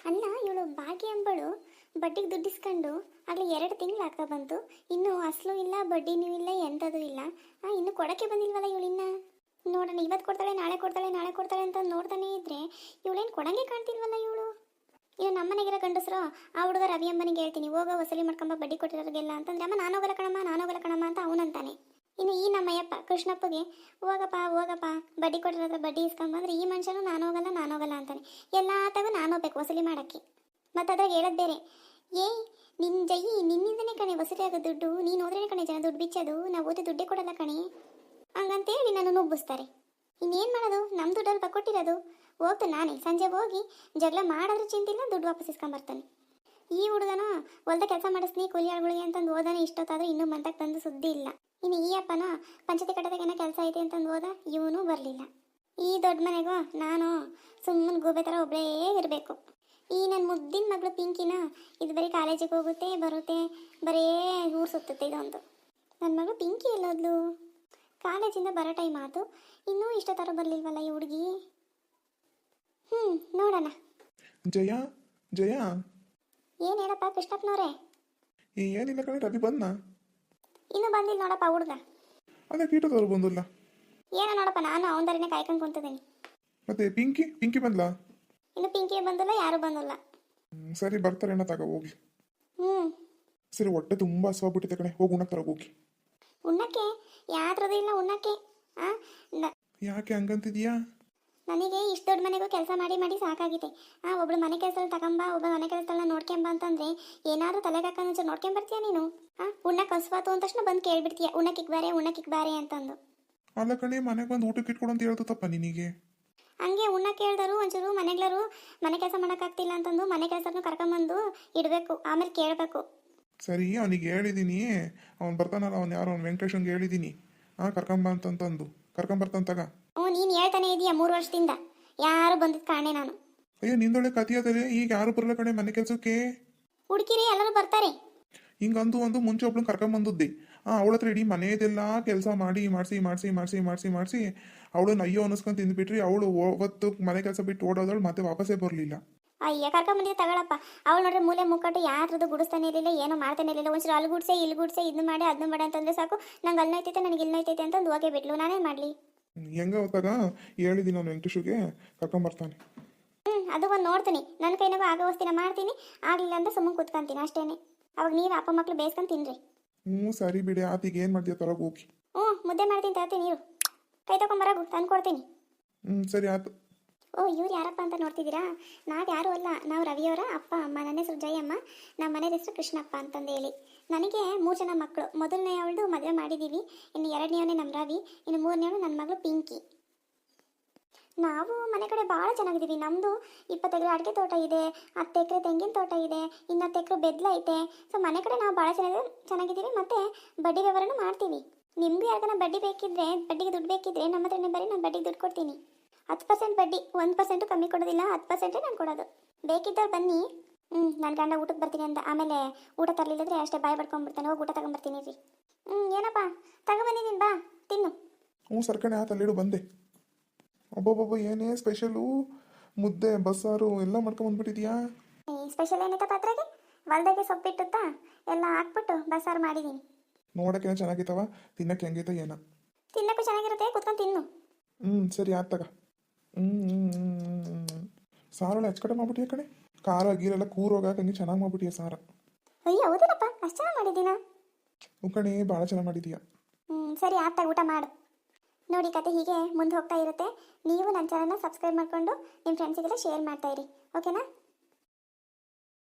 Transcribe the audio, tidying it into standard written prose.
ಅಲ್ಲ ಇವಳು ಭಾಗ್ಯ ಎಂಬಳು ಬಡ್ಡಿಗೆ ದುಡ್ಡಿಸ್ಕೊಂಡು ಆಗಲೇ 2 ತಿಂಗಳು ಆಗ್ತಾ ಬಂತು. ಇನ್ನೂ ಅಸಲು ಇಲ್ಲ ಬಡ್ಡಿನೂ ಇಲ್ಲ ಎಂಥದ್ದು ಇಲ್ಲ. ಇನ್ನು ಕೊಡೋಕ್ಕೆ ಬಂದಿಲ್ವಲ್ಲ ಇವಳಿನ್ನ. ನೋಡೋಣ ಇವತ್ತು ಕೊಡ್ತಾಳೆ ನಾಳೆ ಕೊಡ್ತಾಳೆ ನಾಳೆ ಕೊಡ್ತಾಳೆ ಅಂತ ನೋಡ್ತಾನೆ ಇದ್ರೆ ಇವಳೇನು ಕೊಡಂಗೆ ಕಾಣ್ತಿಲ್ವಲ್ಲ ಇವಳು. ಇನ್ನು ನಮ್ಮನೆಗಿರೋ ಗಂಡಸರು ಆ ಹುಡುಗ ರವಿ ಅಮ್ಮನಿಗೆ ಹೇಳ್ತೀನಿ ಹೋಗೋ ವಸೂಲಿ ಮಾಡ್ಕೊಂಬ ಬಡ್ಡಿ ಕೊಟ್ಟಿರೋರಿಗೆಲ್ಲ ಅಂತಂದ್ರೆ ಅಮ್ಮ ನಾನೋಗಲ್ಲ ಕಣಮ್ಮ ಅಂತ ಅವನಂತಾನೆ. ಇನ್ನು ಈ ನಮ್ಮಯ್ಯಪ್ಪ ಕೃಷ್ಣಪ್ಪಗೆ ಹೋಗಪ್ಪ ಹೋಗಪ್ಪ ಬಡ್ಡಿ ಕೊಟ್ಟಿರೋದ್ರ ಬಡ್ಡಿ ಇಸ್ಕೊಂಬಂದ್ರೆ ಈ ಮನುಷ್ಯನು ನಾನೋಗಲ್ಲ ಅಂತಾನೆ. ಎಲ್ಲ ತಗೋ ನಾನು ಹೋಗ್ಬೇಕು ವಸೂಲಿ ಮಾಡೋಕ್ಕೆ. ಮತ್ತು ಅದ್ರಾಗ ಹೇಳೋದು ಬೇರೆ, ನಿನ್ನ ಜೈ ನಿನ್ನಿಂದನೇ ಕಣೆ ವಸೂಲಿ ಆಗೋ ದುಡ್ಡು, ನೀನು ಹೋದ್ರೇ ಕಣೆ ಜನ ದುಡ್ಡು ಬಿಚ್ಚೋದು, ನಾವು ಓದಿ ದುಡ್ಡೇ ಕೊಡಲ್ಲ ಕಣೆ ಹಂಗಂತೇಳಿ ನಾನು ನುಗ್ಗಿಸ್ತಾರೆ. ಇನ್ನೇನು ಮಾಡೋದು, ನಮ್ಮ ದುಡ್ಡಲ್ಲಿ ಕೊಟ್ಟಿರೋದು. ಹೋಗ್ತಾನೆ ನಾನೇ ಸಂಜೆ ಹೋಗಿ ಜಗಳ ಮಾಡಿದ್ರೆ ಚಿಂತಿಲ್ಲ, ದುಡ್ಡು ವಾಪಸ್ ಇಸ್ಕೊಂಬರ್ತಾನೆ. ಈ ಹುಡುಗನ ಹೊಲ್ದ ಕೆಲಸ ಮಾಡಿಸ್ತೀನಿ ಕೂಲಿ ಆಳುಗಳಿಗೆ ಅಂತಂದು ಹೋದಾನೆ ಇಷ್ಟೊತ್ತಾದರೂ ಇನ್ನೂ ಮಂತಕ್ಕೆ ತಂದು ಸುದ್ದಿ ಇಲ್ಲ. ಇನ್ನು ಈ ಅಪ್ಪನ ಪಂಚಾಯತಿ ಕಟ್ಟದಾಗೇನೋ ಕೆಲಸ ಐತೆ ಅಂತಂದು ಹೋದ, ಇವನು ಬರಲಿಲ್ಲ. ಈ ದೊಡ್ಡ ಮನೆಗೂ ನಾನು ಸುಮ್ಮನೆ ಗೂಬೆ ಥರ ಒಬ್ಬಳೇ ಇರಬೇಕು. ಈ ನನ್ನ ಮುದ್ದಿನ ಮಗಳು ಪಿಂಕಿನ ಇದು ಬರೀ ಕಾಲೇಜಿಗೆ ಹೋಗುತ್ತೆ ಬರುತ್ತೆ, ಬರೇ ಊರು ಸುತ್ತುತ್ತೆ ಇದೊಂದು. ನನ್ನ ಮಗಳು ಪಿಂಕಿ ಎಲ್ಲೋದ್ಲು? ಕಾಲೇಜಿಂದ ಬರೋ ಟೈಮ್ ಆಯಿತು, ಇನ್ನೂ ಇಷ್ಟೊತ್ತಾರು ಬರಲಿಲ್ವಲ್ಲ ಈ ಹುಡುಗಿ. ನೋಡೋಣ. ಜಯ ಜಯ, ಏನು ಹೇಳಪ್ಪ ಕೃಷ್ಣಪ್ಪನವ್ರೆ? ಏನಿಲ್ಲ ಕಣೆ, ರವಿ ಬಂದ? ಇನ್ನೂ ಬಂದಿಲ್ಲ ನೋಡಪ್ಪ ಹುಡುಗ. ಅದೇ ಕೀಟದವ್ರು ಬಂದಿಲ್ಲ. ಏನೋ ನೋಡಪ್ಪ, ನಾನು ಅವನ ದರಿನೇ ಕಾಯ್ಕೊಂಡು ಕುಂತಿದ್ದೀನಿ. ಮತ್ತೆ ಪಿಂಕಿ ಬಂದ್ಲಾ? ಇನ್ನು ಪಿಂಕಿ ಬಂದಿಲ್ಲ, ಯಾರು ಬಂದಿಲ್ಲ. ಸರಿ ಬರ್ತಾರೆ ಅಣ್ಣ, ತಗೋ ಹೋಗಿ. ಸರಿ, ಹೊಟ್ಟೆ ತುಂಬ ಹಸುವಾಗ್ಬಿಟ್ಟಿದೆ ಕಣೆ, ಹೋಗಿ ಉಣ್ಣಕ್ಕೆ ತರ ಹೋಗಿ. ಉಣ್ಣಕ್ಕೆ ಯಾತ್ರದು ಇಲ್ಲ ಉಣ್ಣಕ್ಕೆ. ಯಾಕೆ ಹಂಗಂತಿದ್ಯಾ? ನನಗೆ ಇಷ್ಟು ದೊಡ್ಡ ಮನೆಗೂ ಕೆಲಸ ಮಾಡಿ ಸಾಕಾಗಿದೆ. ಒಬ್ಳು ಮನೆ ಕೆಲಸದಲ್ಲಿ ತಗೊಂಬ, ಒಬ್ಬ ಮನೆ ಕೆಲಸದಲ್ಲ ನೋಡ್ಕೊಂಬ ಅಂತಂದ್ರೆ ಏನಾದರೂ ತಲೆಗೆ ಹಾಕೊಂಡು ನೋಡ್ಕೊಂಬರ್ತೀಯ ನೀನು? ಉಣ್ಣಕ್ಕೆ ಹಸುವಾತು ಅಂದ ತಕ್ಷಣ ಬಂದು ಕೇಳ್ಬಿಡ್ತೀಯ, ಉಣ್ಣಕ್ಕಿಕ್ ಬಾರೆ ಅಂತಂದು. ಅಲ್ಲ ಕಣೆ, ಮನೆಗೆ ಬಂದು ಊಟಕ್ಕೆ ಇಟ್ಕೊಡು ಅಂತ ಹೇಳ್ದು ತಪ್ಪ ನಿನಗೆ? ಹಂಗೆ ಉಣ್ಣಕ್ಕೆ ಹೇಳ್ದರು ಒಂಚೂರು ಮನೆಗಳರು ಮನೆ ಕೆಲಸ ಮಾಡೋಕ್ಕಾಗ್ತಿಲ್ಲ ಅಂತಂದು ಮನೆ ಕೆಲಸನೂ ಕರ್ಕೊಂಬಂದು ಇಡಬೇಕು, ಆಮೇಲೆ ಕೇಳಬೇಕು. ಸರಿ, ಅವನಿಗೆ ಹೇಳಿದ್ದೀನಿ, ಅವ್ನು ಬರ್ತಾನಲ್ಲ, ಅವ್ನು ವೆಂಕಟೇಶನ್ಗೆ ಹೇಳಿದ್ದೀನಿ ಕರ್ಕೊಂಬ ಅಂತಂದು ಕರ್ಕೊಂಬರ್ತಾನಂತಾಗ. ನೀನು ಹೇಳ್ತಾನೆ ಇದೀಯ 3 ವರ್ಷದಿಂದ, ಯಾರು ಬಂದಿದ್ದು ಕಾಣೆ ನಾನು. ಅಯ್ಯೋ ನಿಂದೊಳ್ಳೆ ಕತಿಯದಲ್ಲಿ ಈಗ ಯಾರು ಬರಲ್ಲ ಕಣೆ ಮನೆ ಕೆಲಸಕ್ಕೆ. ಹುಡುಕಿರಿ ಎಲ್ಲರೂ ಬರ್ತಾರೆ. ಹಿಂಗಂದು ಒಂದು ಮುಂಚೆ ಒಬ್ಳು ಕರ್ಕೊಂಬಂದಿದ್ದೆ. ಅವಳ ಹತ್ರ ಇಡೀ ಮನೆಯದೆಲ್ಲ ಕೆಲಸ ಮಾಡಿಸಿ ಅವಳನ್ನ ಅಯ್ಯೋ ಅನ್ನಿಸ್ಕೊಂಡು ತಿಂದ್ಬಿಟ್ರಿ. ಅವಳು ಅವತ್ತು ಮನೆ ಕೆಲಸ ಬಿಟ್ಟು ಓಡೋದಳು, ಮತ್ತೆ ವಾಪಸ್ಸೇ ಬರಲಿಲ್ಲ. ಅಯ್ಯ ಕರ್ಕೊಂಬಂದಿದ್ದೆ ತಗೊಳಪ್ಪ. ಅವಳು ನೋಡ್ರೆ ಮೂಲೆ ಮುಕ್ಕಟ್ಟು ಯಾರದ್ದು ಗುಡಿಸ್ತಾನೆ ಇರಲಿಲ್ಲ, ಏನೋ ಮಾಡ್ತಾನೆ ಇರಲಿಲ್ಲ. ಒಂಚೂರು ಅಲ್ಲಿ ಗುಡ್ಸೆ ಇಲ್ಲಿ ಗುಡ್ಸೆ ಇದನ್ನ ಮಾಡಿ ಅದನ್ನ ಮಾಡಿ ಅಂತಂದ್ರೆ ಸಾಕು, ನಂಗೆ ಅಲ್ಲಿ ನೋಯ್ತೈತೆ ನನಗೆ ಇಲ್ಲಿ ನೋಯ್ತೈತೆ ಅಂತಂದು ಹೋಗೇ ಬಿಟ್ಲು. ನಾನೇನು ಮಾಡಲಿ? ಹೆಂಗ ಹೊತ್ತಾಗ ಹೇಳಿದ್ದೀನಿ ನಾನು ವೆಂಕಟೇಶಿಗೆ ಕರ್ಕೊಂಬರ್ತಾನೆ. ಅದು ಒಂದು ನೋಡ್ತೀನಿ, ನನ್ನ ಕೈನಾಗೂ ಆಗ ವಸ್ತಿನ ಮಾಡ್ತೀನಿ, ಆಗಲಿಲ್ಲ ಅಂತ ಸುಮ್ಮನೆ ಕೂತ್ಕೊಂತೀನಿ ಅಷ್ಟೇನೆ. ಅವಾಗ ನೀವು ಅಪ್ಪ ಮಕ್ಕಳು ಬೇಯಿಸ್ಕೊಂಡು ತಿನ್ರಿ. ಸರಿ ಬಿಡಿ, ಆತಿಗೆ ಏನು ಮಾಡ್ತೀಯ ತರಗ ಹೋಗಿ. ಮುದ್ದೆ ಮಾಡ್ತೀನಿ ತರ್ತೀನಿ, ನೀರು ಕೈ ತಗೊಂಬರಾಗು ತಂದು ಕೊಡ್ತೀನಿ. ಸರಿ ಆಯ್ತು. ಇವ್ರು ಯಾರಪ್ಪ ಅಂತ ನೋಡ್ತಿದ್ದೀರಾ? ನಾವು ಯಾರೂ ಅಲ್ಲ, ನಾವು ರವಿಯವರ ಅಪ್ಪ ಅಮ್ಮ. ನನ್ನ ಹೆಸರು ಜಯಮ್ಮ, ನಮ್ಮ ಮನೆ ಹೆಸರು ಕೃಷ್ಣಪ್ಪ ಅಂತಂದು ಹೇಳಿ. ನನಗೆ 3 ಜನ ಮಕ್ಕಳು. ಮೊದಲನೇ ಅವಳದು ಮದುವೆ ಮಾಡಿದ್ದೀವಿ, ಇನ್ನು 2ನೇವನೇ ನಮ್ಮ ರವಿ, ಇನ್ನು 3ನೇವಳು ನನ್ನ ಮಗಳು ಪಿಂಕಿ. ನಾವು ಮನೆ ಕಡೆ ಭಾಳ ಚೆನ್ನಾಗಿದ್ದೀವಿ. ನಮ್ಮದು 20 ಎಕರೆ ಅಡಿಕೆ ತೋಟ ಇದೆ, 10 ಎಕರೆ ತೆಂಗಿನ ತೋಟ ಇದೆ, ಇನ್ನು 10 ಎಕರೆ ಬೆದ್ಲ ಐತೆ. ಸೊ ಮನೆ ಕಡೆ ನಾವು ಭಾಳ ಚೆನ್ನಾಗಿದ್ದೀವಿ. ಮತ್ತು ಬಡ್ಡಿ ವ್ಯವಹಾರನೂ ಮಾಡ್ತೀವಿ. ನಿಮಗೂ ಯಾರಿಗಾನ ಬಡ್ಡಿ ಬೇಕಿದ್ರೆ, ಬಡ್ಡಿಗೆ ದುಡ್ಡು ಬೇಕಿದ್ರೆ ನಮ್ಮ ಹತ್ರನೇ ಬರೀ, ನಾನು ಬಡ್ಡಿಗೆ ದುಡ್ಡು ಕೊಡ್ತೀನಿ. 10% ಬಡ್ಡಿ, 1% ಕಮ್ಮಿ ಕೊಡೋದಿಲ್ಲ, 10% ನಾನು ಕೊಡೋದು. ಬೇಕಿದ್ದವ್ರು ಬನ್ನಿ. ನನ್ನ ಗಂಡ ಊಟಕ್ಕೆ ಬರ್ತೀನಿ ಅಂತ ಆಮೇಲೆ ಊಟ ತರಲಿಲ್ಲದ್ರೆ ಅಷ್ಟೇ ಬಾಯಿ ಬಡ್ಕೊಂಡ್ಬಿಡ್ತಾನೆ. ಹೋಗಿ ಊಟ ತಗೊಂಬರ್ತೀನಿ ರೀ. ಏನಪ್ಪ ತಗೊಂಬಂದಿದ್ದೀನಿ, ಬಾ ತಿನ್ನು. ಸರ್ಕಣೆ ಆತ ಅಲ್ಲಿಡು ಬಂದೆ. ಒಬ್ಬೊಬ್ಬೊಬ್ಬ ಏನೇ ಸ್ಪೆಷಲು, ಮುದ್ದೆ ಬಸ್ಸಾರು ಎಲ್ಲ ಮಾಡ್ಕೊಂಬಂದ್ಬಿಟ್ಟಿದ್ಯಾ? ಸ್ಪೆಷಲ್ ಏನೈತಪ್ಪ ಅದ್ರಾಗೆ? ಹೊಲ್ದಾಗೆ ಸೊಪ್ಪಿಟ್ಟುತ್ತಾ ಎಲ್ಲ ಹಾಕ್ಬಿಟ್ಟು ಬಸ್ಸಾರು ಮಾಡಿದ್ದೀನಿ. ನೋಡೋಕೆ ಚೆನ್ನಾಗಿತ್ತವ, ತಿನ್ನಕ್ಕೆ ಹೆಂಗೈತ ಏನ? ತಿನ್ನಕ್ಕೂ ಚೆನ್ನಾಗಿರುತ್ತೆ, ಕುತ್ಕೊಂಡು ತಿನ್ನು. ಸರಿ ಆತಾಗ. ಸಾರಲ್ಲ ಹೆಚ್ಕಡೆ ಮಾಡ್ಬಿಟ್ಟಿಯ ಕಡೆ, ಖಾರ ಗೀರೆಲ್ಲ ಕೂರೋಗಾಕ ಹಂಗೆ ಚೆನ್ನಾಗಿ ಮಾಡ್ಬಿಟ್ಟಿಯ ಸಾರ. ಅಯ್ಯೋ ಹೌದೇನಪ್ಪ, ಅಷ್ಟು ಚೆನ್ನಾಗಿ ಮಾಡಿದ್ದೀನಾ? ಕಣೆ ಭಾಳ ಚೆನ್ನಾಗಿ ಮಾಡಿದೀಯ. ಸರಿ ಆತಾಗ ಊಟ ಮಾಡು. ನೋಡಿ ಕತೆ ಹೀಗೆ ಮುಂದೆ ಹೋಗ್ತಾ ಇರುತ್ತೆ. ನೀವು ನನ್ನ ಚಾನಲ್ನ ಸಬ್ಸ್ಕ್ರೈಬ್ ಮಾಡಿಕೊಂಡು ನಿಮ್ಮ ಫ್ರೆಂಡ್ಸಿಗೆಲ್ಲ ಶೇರ್ ಮಾಡ್ತಾಯಿರಿ, ಓಕೆನಾ?